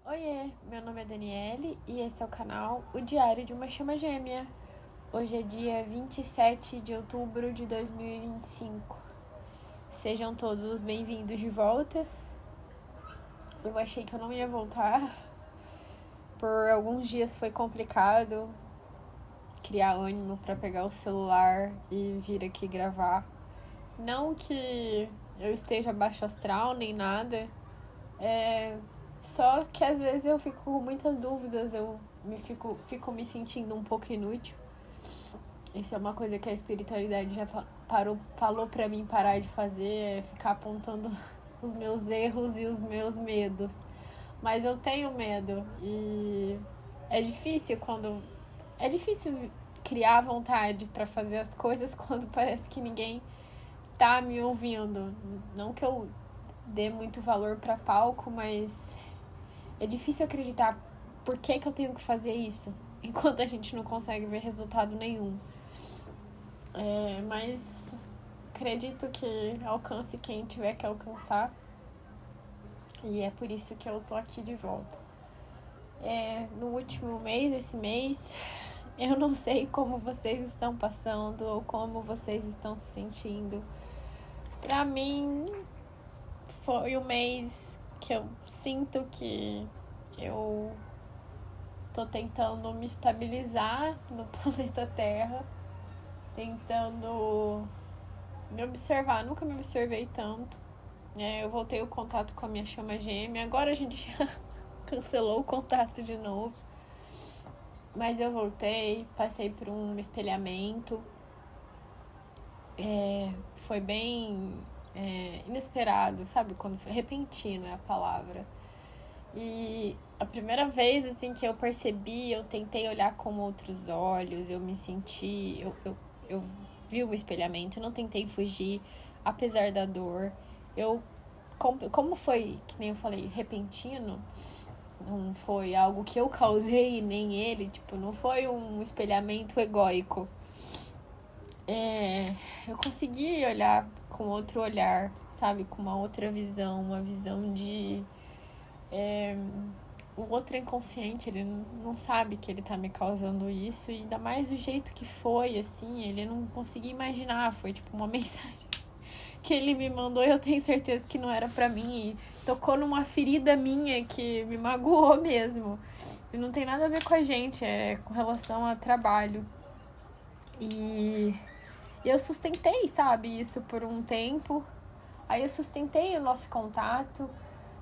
Oiê, meu nome é Daniele e esse é o canal O Diário de uma Chama Gêmea. Hoje é dia 27 de outubro de 2025. Sejam todos bem-vindos de volta. Eu achei que eu não ia voltar. Por alguns dias foi complicado criar ânimo para pegar o celular e vir aqui gravar. Não que eu esteja baixo astral nem nada. Só que às vezes eu fico com muitas dúvidas, fico me sentindo um pouco inútil. Isso é uma coisa que a espiritualidade já falou pra mim parar de fazer, é ficar apontando os meus erros e os meus medos. Mas eu tenho medo e é difícil criar vontade pra fazer as coisas quando parece que ninguém tá me ouvindo. Não que eu dê muito valor pra palco, mas é difícil acreditar por que eu tenho que fazer isso enquanto a gente não consegue ver resultado nenhum. Mas acredito que alcance quem tiver que alcançar. E é por isso que eu tô aqui de volta. No último mês, esse mês, eu não sei como vocês estão passando ou como vocês estão se sentindo. Pra mim, foi um mês que eu sinto que eu tô tentando me estabilizar no planeta Terra, tentando me observar. Nunca me observei tanto. Eu voltei o contato com a minha chama gêmea. Agora a gente já cancelou o contato de novo. Mas eu voltei, passei por um espelhamento. Foi bem inesperado, sabe? Quando foi repentino é a palavra. E a primeira vez assim que eu percebi, eu tentei olhar com outros olhos, eu me senti, eu vi o espelhamento, eu não tentei fugir, apesar da dor. Como foi, que nem eu falei, repentino, não foi algo que eu causei, nem ele, não foi um espelhamento egóico. Eu consegui olhar com outro olhar, sabe, com uma outra visão, uma visão de o outro é inconsciente, ele não sabe que ele tá me causando isso, e ainda mais do jeito que foi, assim, ele não conseguia imaginar, foi uma mensagem que ele me mandou e eu tenho certeza que não era pra mim, e tocou numa ferida minha que me magoou mesmo, e não tem nada a ver com a gente, é com relação a trabalho, e eu sustentei, sabe, isso por um tempo, aí eu sustentei o nosso contato.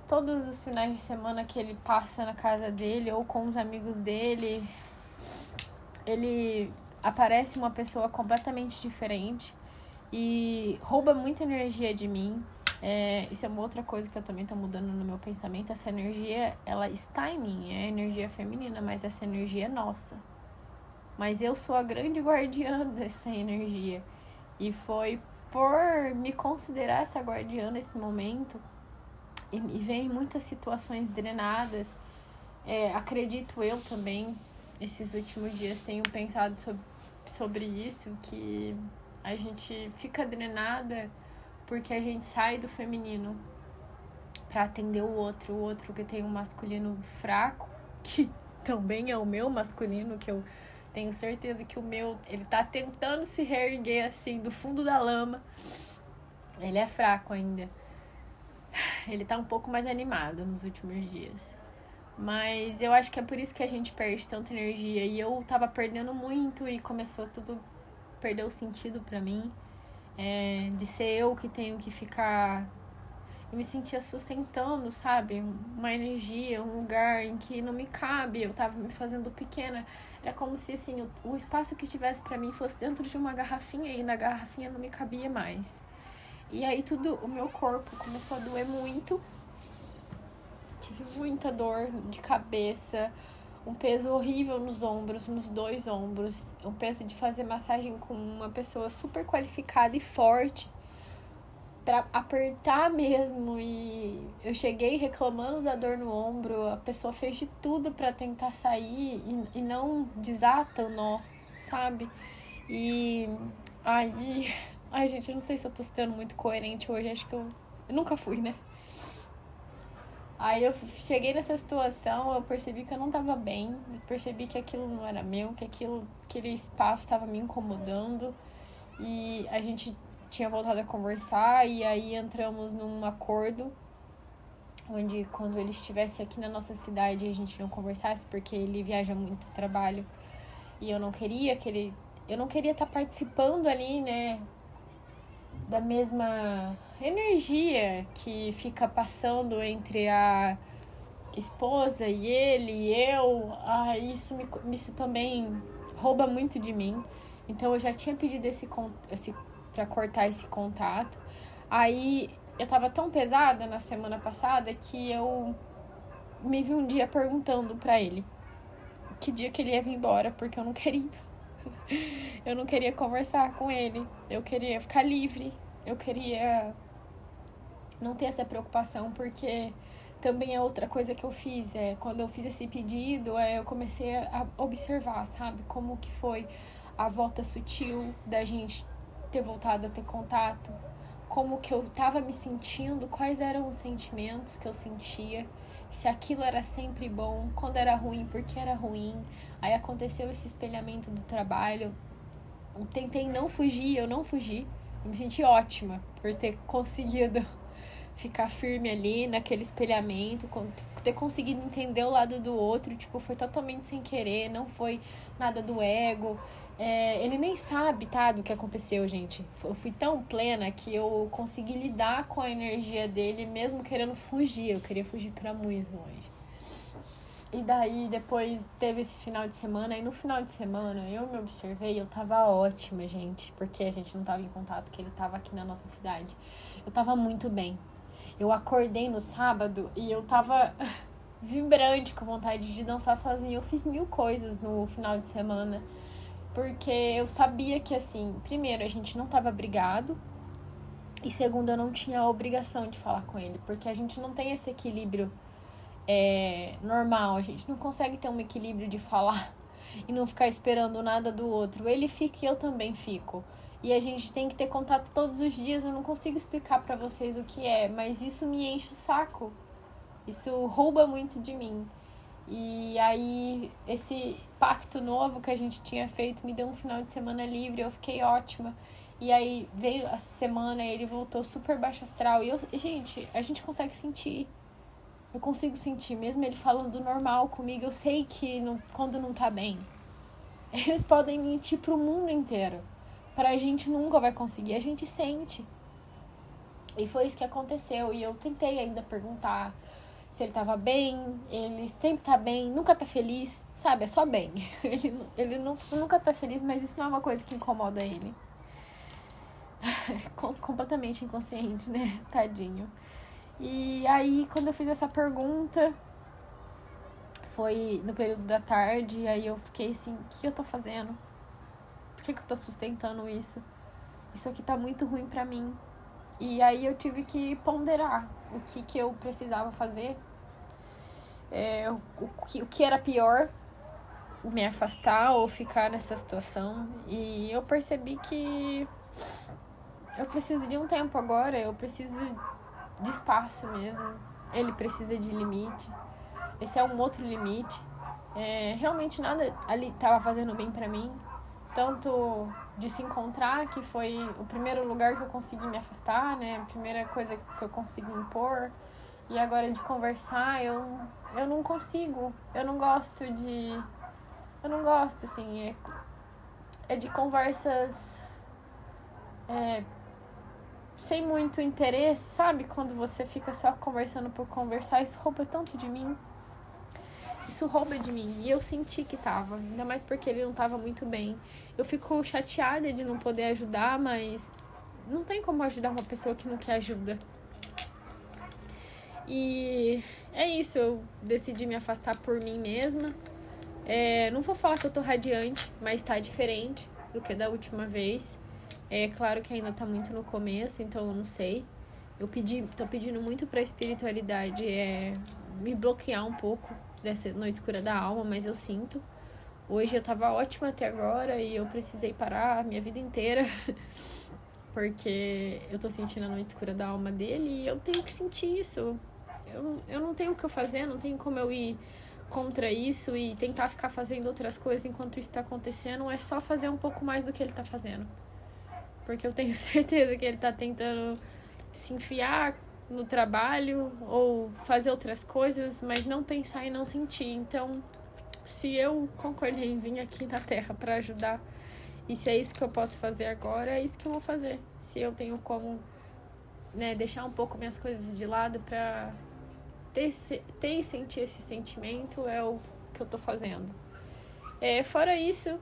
Todos os finais de semana que ele passa na casa dele ou com os amigos dele, ele aparece uma pessoa completamente diferente e rouba muita energia de mim. Isso é uma outra coisa que eu também tô mudando no meu pensamento. Essa energia, ela está em mim, é energia feminina, mas essa energia é nossa. Mas eu sou a grande guardiã dessa energia. E foi por me considerar essa guardiã nesse momento, e vem muitas situações drenadas. Acredito eu também, esses últimos dias tenho pensado sobre isso, que a gente fica drenada porque a gente sai do feminino para atender o outro que tem um masculino fraco, que também é o meu masculino, que eu tenho certeza que o meu, ele tá tentando se reerguer assim do fundo da lama. Ele é fraco ainda. Ele tá um pouco mais animado nos últimos dias. Mas eu acho que é por isso que a gente perde tanta energia. E eu tava perdendo muito e começou tudo a perder o sentido pra mim. De ser eu que tenho que ficar... Eu me sentia sustentando, sabe? Uma energia, um lugar em que não me cabe. Eu tava me fazendo pequena. Era como se, assim, o espaço que tivesse pra mim fosse dentro de uma garrafinha e na garrafinha não me cabia mais. E aí o meu corpo começou a doer muito. Tive muita dor de cabeça, um peso horrível nos ombros, nos dois ombros, um peso de fazer massagem com uma pessoa super qualificada e forte pra apertar mesmo. E eu cheguei reclamando da dor no ombro, a pessoa fez de tudo pra tentar sair e não desata o nó, sabe? E aí, ai gente, eu não sei se eu tô sendo muito coerente hoje, acho que eu nunca fui, né? Aí eu cheguei nessa situação, eu percebi que eu não tava bem, eu percebi que aquilo não era meu, que aquele espaço estava me incomodando. E a gente tinha voltado a conversar e aí entramos num acordo onde quando ele estivesse aqui na nossa cidade a gente não conversasse, porque ele viaja muito trabalho e eu não queria estar participando ali, né, da mesma energia que fica passando entre a esposa e ele e eu. Isso também rouba muito de mim. Então eu já tinha pedido para cortar esse contato. Aí eu tava tão pesada na semana passada que eu me vi um dia perguntando pra ele que dia que ele ia vir embora, porque eu não queria. Eu não queria conversar com ele. Eu queria ficar livre. Eu queria não ter essa preocupação, porque também é outra coisa que eu fiz. Quando eu fiz esse pedido, eu comecei a observar, sabe? Como que foi a volta sutil da gente ter voltado a ter contato. Como que eu tava me sentindo, quais eram os sentimentos que eu sentia, se aquilo era sempre bom, quando era ruim, porque era ruim. Aí aconteceu esse espelhamento do trabalho, eu tentei não fugir, eu não fugi, eu me senti ótima por ter conseguido ficar firme ali naquele espelhamento, ter conseguido entender o lado do outro, tipo, foi totalmente sem querer, não foi nada do ego. Ele nem sabe, tá, do que aconteceu, gente. Eu fui tão plena que eu consegui lidar com a energia dele, mesmo querendo fugir. Eu queria fugir pra muito longe. E daí, depois teve esse final de semana. E no final de semana, eu me observei, eu tava ótima, gente. Porque a gente não tava em contato, que ele tava aqui na nossa cidade. Eu tava muito bem. Eu acordei no sábado e eu tava vibrante, com vontade de dançar sozinha. Eu fiz 1000 coisas no final de semana. Porque eu sabia que, assim, primeiro, a gente não tava brigado. E segundo, eu não tinha a obrigação de falar com ele. Porque a gente não tem esse equilíbrio normal. A gente não consegue ter um equilíbrio de falar e não ficar esperando nada do outro. Ele fica e eu também fico. E a gente tem que ter contato todos os dias. Eu não consigo explicar pra vocês o que é, mas isso me enche o saco. Isso rouba muito de mim. E aí, esse pacto novo que a gente tinha feito me deu um final de semana livre, eu fiquei ótima. E aí, veio a semana e ele voltou super baixo astral. E gente, a gente consegue sentir. Eu consigo sentir, mesmo ele falando normal comigo, eu sei que quando não tá bem. Eles podem mentir pro mundo inteiro. Pra gente nunca vai conseguir, a gente sente. E foi isso que aconteceu. E eu tentei ainda perguntar se ele tava bem. Ele sempre tá bem, nunca tá feliz, sabe? É só bem. Ele nunca tá feliz, mas isso não é uma coisa que incomoda ele. Completamente inconsciente, né? Tadinho. E aí, quando eu fiz essa pergunta, foi no período da tarde, e aí eu fiquei assim, o que eu tô fazendo? Por que eu tô sustentando isso? Isso aqui tá muito ruim pra mim. E aí eu tive que ponderar o que eu precisava fazer. O que era pior, me afastar ou ficar nessa situação. E eu percebi que eu preciso de um tempo agora, eu preciso de espaço mesmo. Ele precisa de limite. Esse é um outro limite. Realmente nada ali estava fazendo bem pra mim. Tanto de se encontrar, que foi o primeiro lugar que eu consegui me afastar, né? A primeira coisa que eu consegui impor. E agora de conversar, eu não consigo. Eu não gosto, assim. É de conversas sem muito interesse, sabe? Quando você fica só conversando por conversar, isso rouba tanto de mim. Isso rouba de mim. E eu senti que tava. Ainda mais porque ele não tava muito bem. Eu fico chateada de não poder ajudar, mas não tem como ajudar uma pessoa que não quer ajuda. E é isso. Eu decidi me afastar por mim mesma. Não vou falar que eu tô radiante, mas tá diferente do que da última vez. É claro que ainda tá muito no começo, então eu não sei. Tô pedindo muito pra espiritualidade me bloquear um pouco dessa noite escura da alma, mas eu sinto. Hoje eu tava ótima até agora e eu precisei parar a minha vida inteira porque eu tô sentindo a noite escura da alma dele e eu tenho que sentir isso. eu não tenho o que eu fazer, não tenho como eu ir contra isso e tentar ficar fazendo outras coisas enquanto isso tá acontecendo. É só fazer um pouco mais do que ele tá fazendo. Porque eu tenho certeza que ele tá tentando se enfiar no trabalho ou fazer outras coisas, mas não pensar e não sentir. Então, se eu concordei em vir aqui na Terra para ajudar, e se é isso que eu posso fazer agora, é isso que eu vou fazer. Se eu tenho como, né, deixar um pouco minhas coisas de lado para ter e sentir esse sentimento, é o que eu tô fazendo. Fora isso,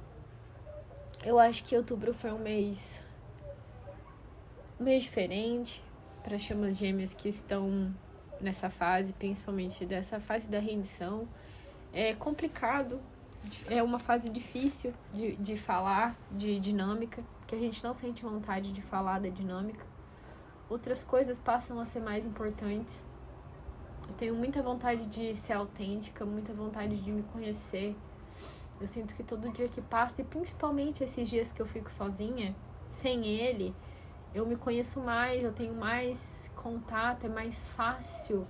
eu acho que outubro foi um mês diferente para as chamas gêmeas que estão nessa fase, principalmente dessa fase da rendição. É complicado, é uma fase difícil de falar, de dinâmica, que a gente não sente vontade de falar da dinâmica. Outras coisas passam a ser mais importantes. Eu tenho muita vontade de ser autêntica, muita vontade de me conhecer. Eu sinto que todo dia que passa, e principalmente esses dias que eu fico sozinha, sem ele, eu me conheço mais, eu tenho mais contato, é mais fácil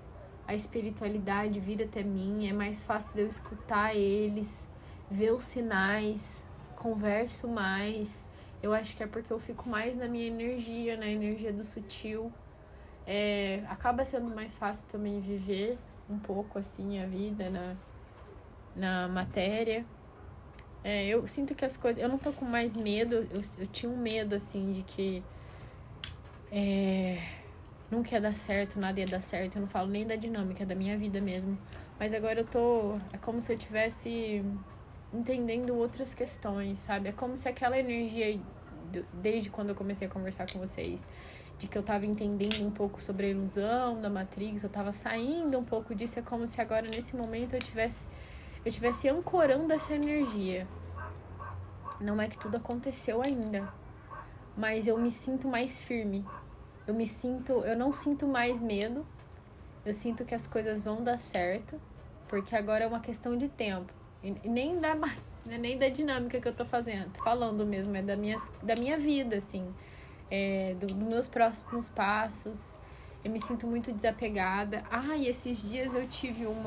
a espiritualidade vir até mim, é mais fácil eu escutar eles, ver os sinais, converso mais. Eu acho que é porque eu fico mais na minha energia, na energia do sutil. Acaba sendo mais fácil também viver um pouco assim a vida na matéria. Eu sinto que as coisas... Eu não tô com mais medo, eu tinha um medo assim de que nunca ia dar certo, nada ia dar certo. Eu não falo nem da dinâmica, é da minha vida mesmo. Mas agora eu tô... É como se eu estivesse entendendo outras questões, sabe? É como se aquela energia, desde quando eu comecei a conversar com vocês, de que eu tava entendendo um pouco sobre a ilusão da Matrix, eu tava saindo um pouco disso. É como se agora, nesse momento, eu tivesse ancorando essa energia. Não é que tudo aconteceu ainda, mas eu me sinto mais firme. Eu não sinto mais medo. Eu sinto que as coisas vão dar certo, porque agora é uma questão de tempo. E nem da dinâmica que eu tô falando mesmo, é da minha vida, assim. Dos meus próximos passos. Eu me sinto muito desapegada. E esses dias eu tive um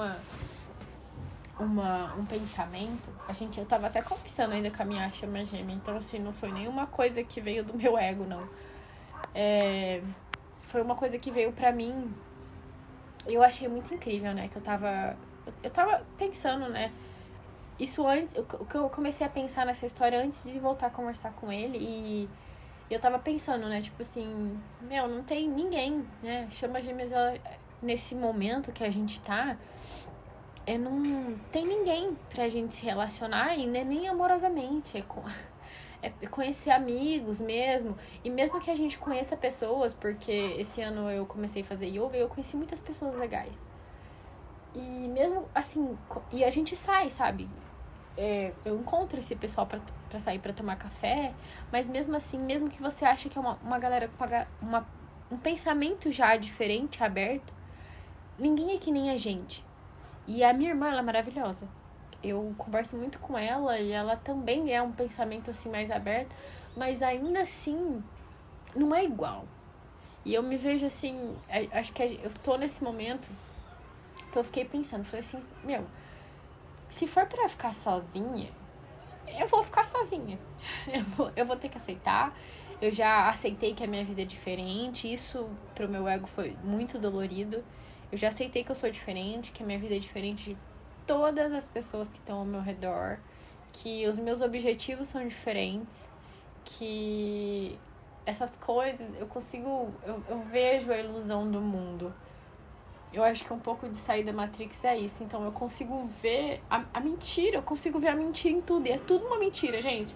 pensamento. Eu tava até conversando ainda com a minha chama gêmea, então assim, não foi nenhuma coisa que veio do meu ego, não. Foi uma coisa que veio pra mim. Eu achei muito incrível, né? Que eu tava pensando, né? Isso antes, eu comecei a pensar nessa história antes de voltar a conversar com ele. E eu tava pensando, né? Tipo assim, não tem ninguém, né? Chama gêmeas, nesse momento que a gente tá, não tem ninguém pra gente se relacionar, e nem amorosamente. É conhecer amigos mesmo. E mesmo que a gente conheça pessoas, porque esse ano eu comecei a fazer yoga e eu conheci muitas pessoas legais. E mesmo assim, e a gente sai, sabe? Eu encontro esse pessoal pra sair pra tomar café, mas mesmo assim, mesmo que você ache que é uma galera com um pensamento já diferente, aberto, ninguém é que nem a gente. E a minha irmã, ela é maravilhosa. Eu converso muito com ela e ela também é um pensamento assim mais aberto, mas ainda assim não é igual. E eu me vejo assim, acho que eu tô nesse momento que eu fiquei pensando, falei assim, se for pra ficar sozinha, eu vou ficar sozinha. Eu vou ter que aceitar. Eu já aceitei que a minha vida é diferente. Isso pro meu ego foi muito dolorido. Eu já aceitei que eu sou diferente, que a minha vida é diferente de todas as pessoas que estão ao meu redor, que os meus objetivos são diferentes, que essas coisas eu vejo a ilusão do mundo. Eu acho que um pouco de sair da Matrix é isso. Então eu consigo ver a mentira, eu consigo ver a mentira em tudo. E é tudo uma mentira, gente.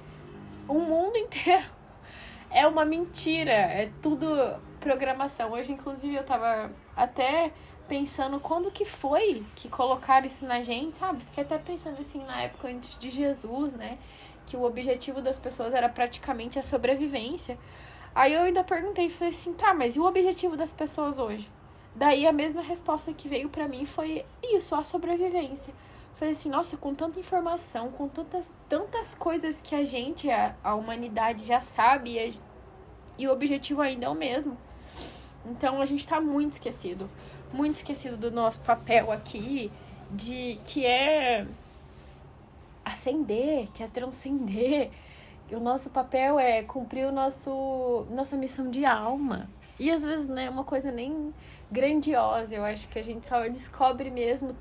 O mundo inteiro é uma mentira, é tudo programação. Hoje, inclusive, eu tava até pensando quando que foi que colocaram isso na gente, sabe? Fiquei até pensando assim, na época antes de Jesus, né? Que o objetivo das pessoas era praticamente a sobrevivência. Aí eu ainda perguntei, falei assim, tá, mas e o objetivo das pessoas hoje? Daí a mesma resposta que veio pra mim foi isso, a sobrevivência. Falei assim, nossa, com tanta informação, com tantas coisas que a humanidade já sabe, e o objetivo ainda é o mesmo. Então a gente tá muito esquecido. muito esquecido do nosso papel aqui, que é ascender, que é transcender. O nosso papel é cumprir nossa missão de alma. E às vezes não é uma coisa nem grandiosa, eu acho que a gente só descobre mesmo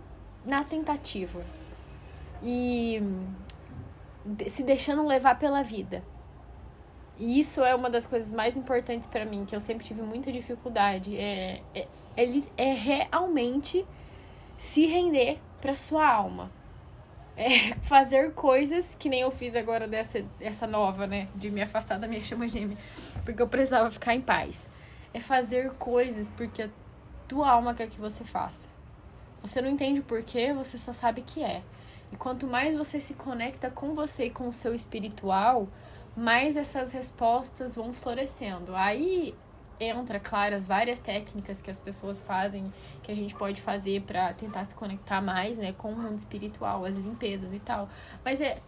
na tentativa. E se deixando levar pela vida. E isso é uma das coisas mais importantes pra mim, que eu sempre tive muita dificuldade. É realmente se render pra sua alma. É fazer coisas que nem eu fiz agora dessa nova, né? De me afastar da minha chama gêmea. Porque eu precisava ficar em paz. É fazer coisas porque a tua alma quer que você faça. Você não entende o porquê, você só sabe que é. E quanto mais você se conecta com você e com o seu espiritual, mais essas respostas vão florescendo. Aí entra, claro, as várias técnicas que as pessoas fazem, que a gente pode fazer para tentar se conectar mais, né, com o mundo espiritual, as limpezas e tal. Mas é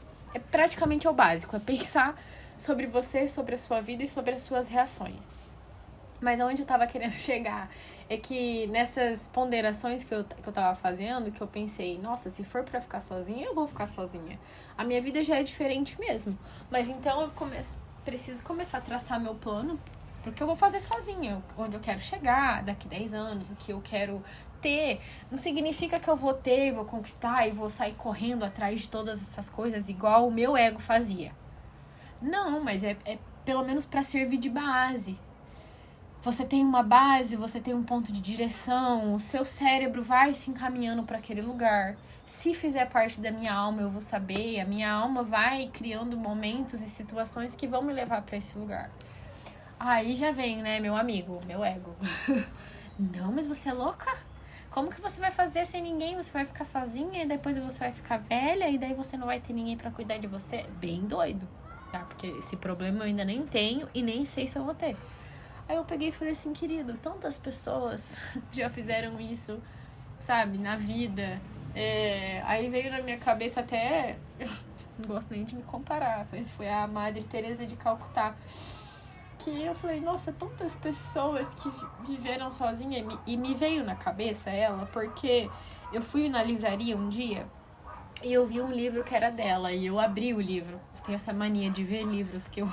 praticamente o básico, é pensar sobre você, sobre a sua vida e sobre as suas reações. Mas aonde eu tava querendo chegar é que nessas ponderações que eu tava fazendo, que eu pensei, nossa, se for pra ficar sozinha, eu vou ficar sozinha. A minha vida já é diferente mesmo. Mas então eu preciso começar a traçar meu plano, porque eu vou fazer sozinha, onde eu quero chegar daqui 10 anos, o que eu quero ter. Não significa que eu vou ter, vou conquistar e vou sair correndo atrás de todas essas coisas igual o meu ego fazia. Não, mas é pelo menos pra servir de base. Você tem uma base, você tem um ponto de direção, o seu cérebro vai se encaminhando para aquele lugar. Se fizer parte da minha alma, eu vou saber, a minha alma vai criando momentos e situações que vão me levar para esse lugar. Aí já vem, né, meu amigo, meu ego. Não, mas você é louca? Como que você vai fazer sem ninguém? Você vai ficar sozinha e depois você vai ficar velha e daí você não vai ter ninguém para cuidar de você? Bem doido, tá? Porque esse problema eu ainda nem tenho e nem sei se eu vou ter. Aí eu peguei e falei assim, querido, tantas pessoas já fizeram isso, sabe, na vida. Aí veio na minha cabeça até, eu não gosto nem de me comparar, mas foi a Madre Teresa de Calcutá. Que eu falei, nossa, tantas pessoas que viveram sozinha, e me veio na cabeça ela, porque eu fui na livraria um dia e eu vi um livro que era dela, e eu abri o livro. Eu tenho essa mania de ver livros que eu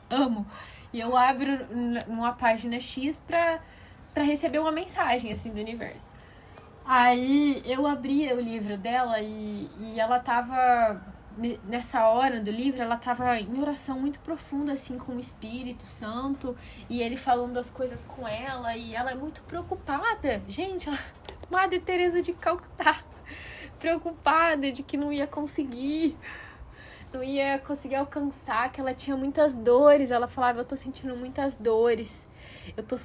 amo. E eu abro numa página X pra receber uma mensagem, assim, do universo. Aí eu abri o livro dela e ela tava, nessa hora do livro, ela tava em oração muito profunda, assim, com o Espírito Santo. E ele falando as coisas com ela e ela é muito preocupada. Gente, Madre Teresa de Calcutá, preocupada de que não ia conseguir alcançar, que ela tinha muitas dores. Ela falava, eu tô sentindo muitas dores, eu tô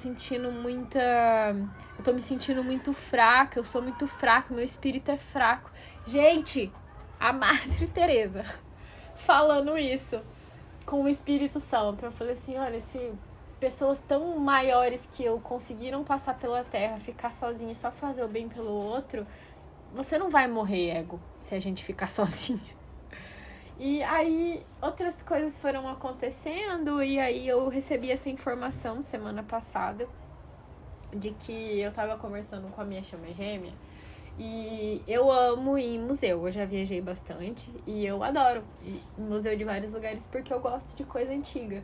me sentindo muito fraca, eu sou muito fraca, meu espírito é fraco. Gente, a Madre Teresa falando isso com o Espírito Santo. Eu falei assim, olha, se pessoas tão maiores que eu conseguiram passar pela Terra, ficar sozinha e só fazer o bem pelo outro, você não vai morrer, ego, se a gente ficar sozinha. E aí outras coisas foram acontecendo e aí eu recebi essa informação semana passada de que eu tava conversando com a minha chama gêmea e eu amo ir em museu, eu já viajei bastante e eu adoro ir em museu de vários lugares porque eu gosto de coisa antiga.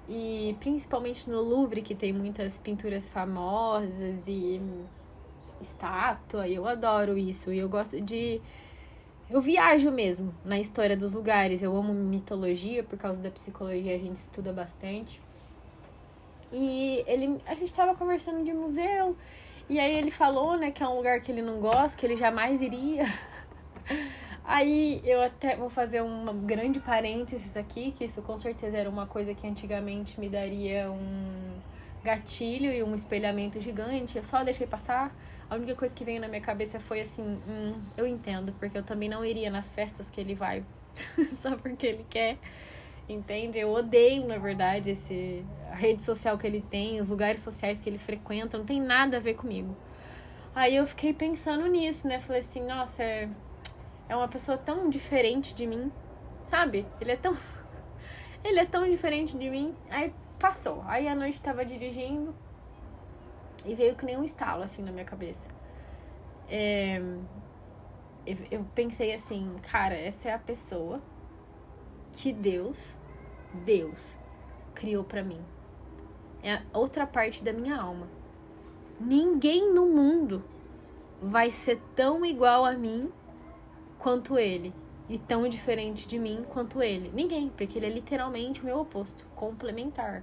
E principalmente no Louvre, que tem muitas pinturas famosas e estátua, e eu adoro isso. E eu gosto de... Eu viajo mesmo na história dos lugares. Eu amo mitologia, por causa da psicologia a gente estuda bastante. E a gente tava conversando de museu, e aí ele falou, né, que é um lugar que ele não gosta, que ele jamais iria. Aí eu até vou fazer um grande parênteses aqui, que isso com certeza era uma coisa que antigamente me daria um gatilho e um espelhamento gigante. Eu só deixei passar. A única coisa que veio na minha cabeça foi assim, eu entendo, porque eu também não iria nas festas que ele vai só porque ele quer, entende? Eu odeio, na verdade, a rede social que ele tem, os lugares sociais que ele frequenta, não tem nada a ver comigo. Aí eu fiquei pensando nisso, né? Falei assim, nossa, é uma pessoa tão diferente de mim, sabe? Ele é tão diferente de mim. Aí passou. Aí à noite tava dirigindo e veio que nem um estalo, assim, na minha cabeça. Eu pensei assim, cara, essa é a pessoa que Deus criou pra mim. É a outra parte da minha alma. Ninguém no mundo vai ser tão igual a mim quanto ele. E tão diferente de mim quanto ele. Ninguém, porque ele é literalmente o meu oposto, complementar.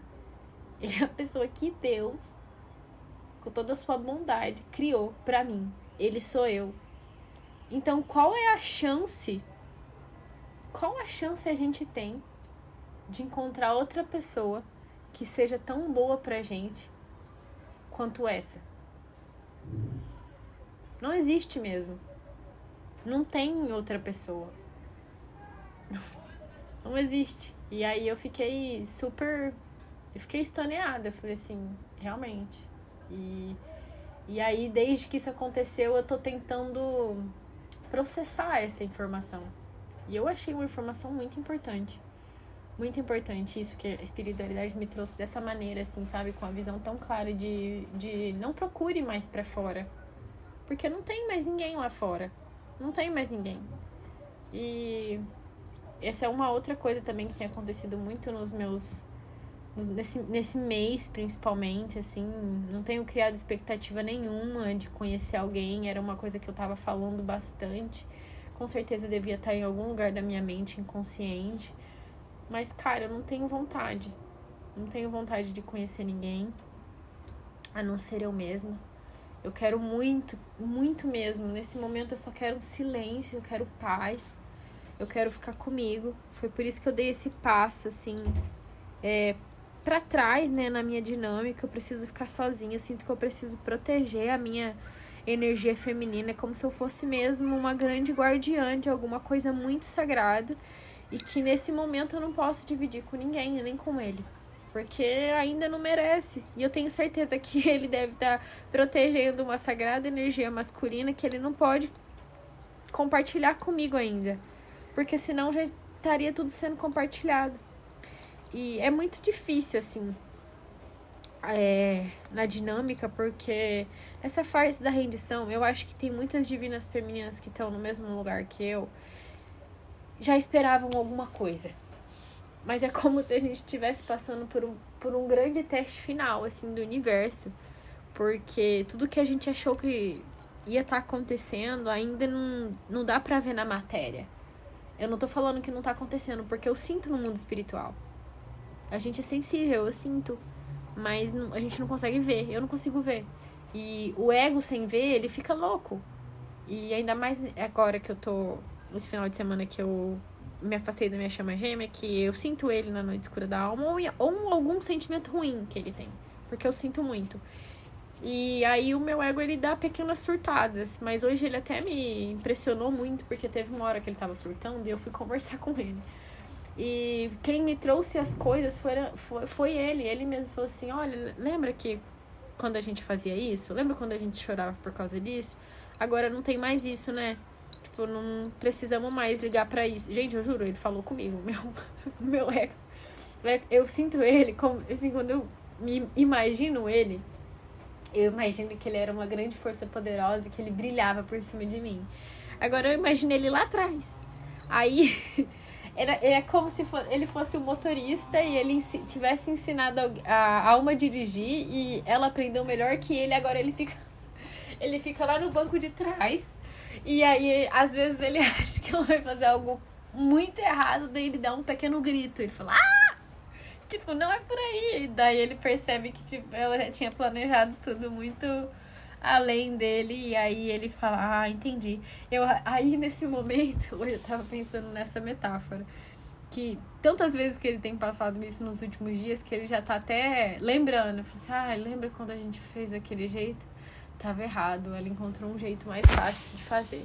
Ele é a pessoa que Deus, com toda a sua bondade, criou pra mim. Ele sou eu. Então, qual a chance a gente tem de encontrar outra pessoa que seja tão boa pra gente quanto essa? Não existe mesmo. Não tem outra pessoa. Não existe. E aí eu fiquei estoneada. Eu falei assim, realmente. E aí, desde que isso aconteceu, eu tô tentando processar essa informação. E eu achei uma informação muito importante. Muito importante isso que a espiritualidade me trouxe dessa maneira, assim, sabe? Com a visão tão clara de não procure mais pra fora. Porque não tem mais ninguém lá fora. Não tem mais ninguém. E essa é uma outra coisa também que tem acontecido muito nesse mês, principalmente, assim. Não tenho criado expectativa nenhuma de conhecer alguém. Era uma coisa que eu tava falando bastante. Com certeza devia estar em algum lugar da minha mente inconsciente. Mas, cara, eu não tenho vontade. Não tenho vontade de conhecer ninguém, a não ser eu mesma. Eu quero muito, muito mesmo. Nesse momento eu só quero um silêncio, eu quero paz. Eu quero ficar comigo. Foi por isso que eu dei esse passo, assim, pra trás, né, na minha dinâmica. Eu preciso ficar sozinha. Eu sinto que eu preciso proteger a minha energia feminina. É como se eu fosse mesmo uma grande guardiã de alguma coisa muito sagrada. E que nesse momento eu não posso dividir com ninguém, nem com ele. Porque ainda não merece. E eu tenho certeza que ele deve estar protegendo uma sagrada energia masculina que ele não pode compartilhar comigo ainda. Porque senão já estaria tudo sendo compartilhado. E é muito difícil, assim, na dinâmica, porque essa fase da rendição, eu acho que tem muitas divinas femininas que estão no mesmo lugar que eu, já esperavam alguma coisa. Mas é como se a gente estivesse passando por um grande teste final, assim, do universo. Porque tudo que a gente achou que ia estar acontecendo ainda não dá pra ver na matéria. Eu não tô falando que não tá acontecendo, porque eu sinto no mundo espiritual. A gente é sensível, eu sinto. Mas a gente não consegue ver, eu não consigo ver. E o ego sem ver, ele fica louco. E ainda mais agora que eu tô... Esse final de semana que eu me afastei da minha chama gêmea, que eu sinto ele na noite escura da alma, ou algum sentimento ruim que ele tem. Porque eu sinto muito. E aí o meu ego, ele dá pequenas surtadas. Mas hoje ele até me impressionou muito, porque teve uma hora que ele tava surtando e eu fui conversar com ele. E quem me trouxe as coisas foi ele. Ele mesmo falou assim, olha, lembra que quando a gente fazia isso? Lembra quando a gente chorava por causa disso? Agora não tem mais isso, né? Tipo, não precisamos mais ligar pra isso. Gente, eu juro, ele falou comigo. Meu ego. Eu sinto ele, como, assim, quando eu me imagino ele, eu imagino que ele era uma grande força poderosa, que ele brilhava por cima de mim. Agora eu imagino ele lá atrás. Aí, é como se ele fosse o motorista e ele tivesse ensinado a alma a dirigir e ela aprendeu melhor que ele. Agora ele fica lá no banco de trás. E aí, às vezes, ele acha que ela vai fazer algo muito errado, daí ele dá um pequeno grito. Ele fala, tipo, não é por aí. Daí ele percebe que, tipo, ela já tinha planejado tudo muito além dele. E aí ele fala, entendi. Aí, nesse momento, eu tava pensando nessa metáfora. Que tantas vezes que ele tem passado isso nos últimos dias, que ele já tá até lembrando. Fala assim, lembra quando a gente fez daquele jeito? Tava errado, ela encontrou um jeito mais fácil de fazer.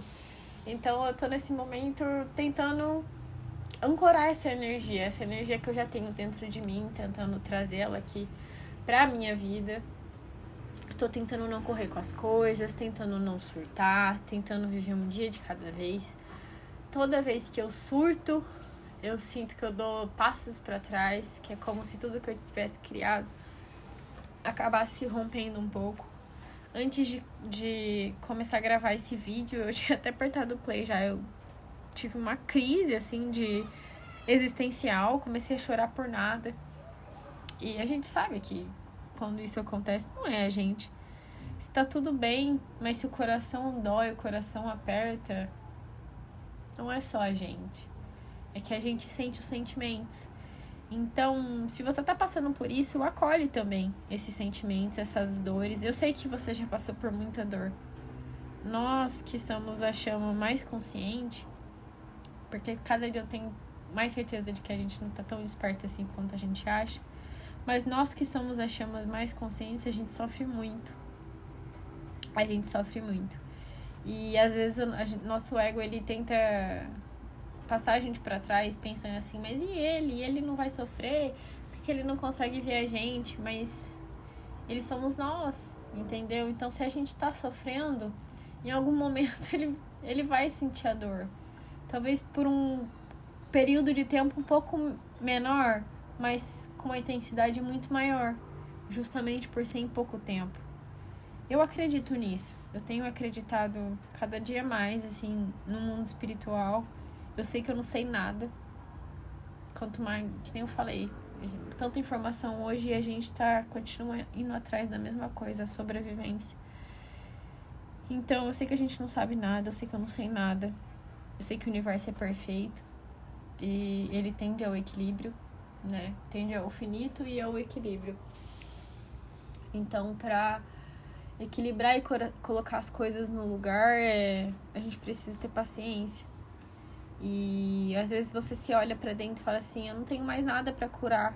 Então eu tô nesse momento tentando ancorar essa energia que eu já tenho dentro de mim, tentando trazê-la aqui pra minha vida. Tô tentando não correr com as coisas, tentando não surtar, tentando viver um dia de cada vez. Toda vez que eu surto, eu sinto que eu dou passos pra trás, que é como se tudo que eu tivesse criado acabasse rompendo um pouco antes de começar a gravar esse vídeo, eu tinha até apertado o play já. Eu tive uma crise, assim, de existencial. Comecei a chorar por nada. E a gente sabe que quando isso acontece, não é a gente. Está tudo bem, mas se o coração dói, o coração aperta, não é só a gente. É que a gente sente os sentimentos. Então, se você tá passando por isso, acolhe também esses sentimentos, essas dores. Eu sei que você já passou por muita dor. Nós que somos a chama mais consciente, porque cada dia eu tenho mais certeza de que a gente não tá tão esperto assim quanto a gente acha. Mas nós que somos as chamas mais conscientes, a gente sofre muito. A gente sofre muito. E às vezes nosso ego, ele tenta passar a gente pra trás pensando assim, mas e ele? E ele não vai sofrer? Porque ele não consegue ver a gente? Mas eles somos nós, entendeu? Então se a gente tá sofrendo, em algum momento ele vai sentir a dor. Talvez por um período de tempo um pouco menor, mas com uma intensidade muito maior, justamente por ser em pouco tempo. Eu acredito nisso. Eu tenho acreditado cada dia mais, assim, no mundo espiritual. Eu sei que eu não sei nada. Quanto mais, que nem eu falei, tanta informação hoje e a gente continua indo atrás da mesma coisa, a sobrevivência. Então, eu sei que a gente não sabe nada, eu sei que eu não sei nada. Eu sei que o universo é perfeito e ele tende ao equilíbrio, né? Tende ao finito e ao equilíbrio. Então, pra equilibrar e colocar as coisas no lugar, a gente precisa ter paciência. E às vezes você se olha pra dentro e fala assim, eu não tenho mais nada pra curar.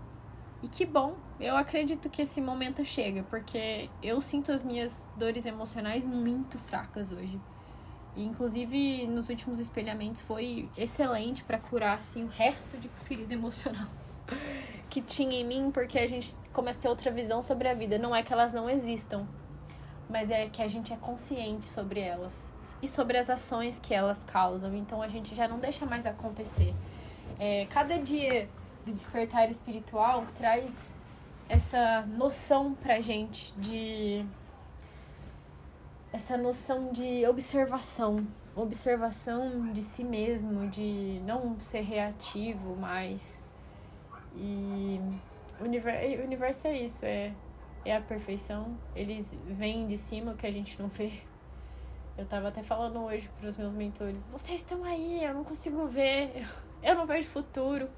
E que bom, eu acredito que esse momento chega, porque eu sinto as minhas dores emocionais muito fracas hoje. E inclusive nos últimos espelhamentos foi excelente pra curar assim o resto de ferida emocional que tinha em mim, porque a gente começa a ter outra visão sobre a vida. Não é que elas não existam, mas é que a gente é consciente sobre elas e sobre as ações que elas causam. Então a gente já não deixa mais acontecer. Cada dia do despertar espiritual traz essa noção pra gente essa noção de observação de si mesmo, de não ser reativo mais. E o universo é isso, é a perfeição. Eles vêm de cima, o que a gente não vê. Eu tava até falando hoje pros meus mentores, vocês estão aí, eu não consigo ver, eu não vejo futuro.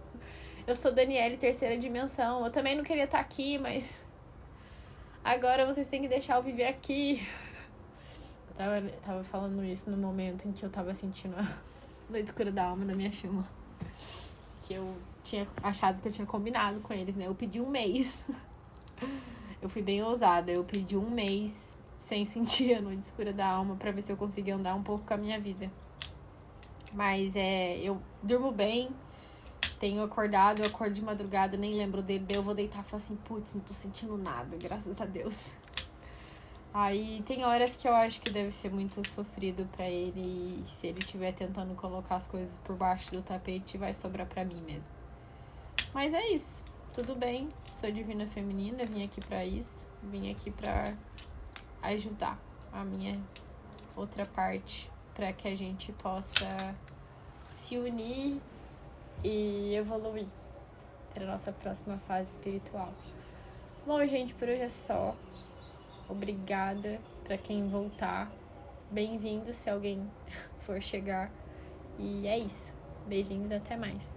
Eu sou Daniele, terceira dimensão, eu também não queria estar aqui, mas agora vocês têm que deixar eu viver aqui. Eu tava falando isso no momento em que eu tava sentindo a noite escura da alma da minha chama. Que eu tinha achado que eu tinha combinado com eles, né? Eu pedi 1 mês. Eu fui bem ousada, eu pedi 1 mês sem sentir a noite escura da alma pra ver se eu conseguia andar um pouco com a minha vida. Mas eu durmo bem, tenho acordado, eu acordo de madrugada, nem lembro dele, daí eu vou deitar e falo assim, putz, não tô sentindo nada, graças a Deus. Aí tem horas que eu acho que deve ser muito sofrido pra ele, e se ele estiver tentando colocar as coisas por baixo do tapete, vai sobrar pra mim mesmo. Mas é isso, tudo bem, sou divina feminina, vim aqui pra isso, vim aqui pra ajudar a minha outra parte, pra que a gente possa se unir e evoluir para nossa próxima fase espiritual. Bom, gente, por hoje é só. Obrigada para quem voltar. Bem-vindo se alguém for chegar. E é isso. Beijinhos, até mais.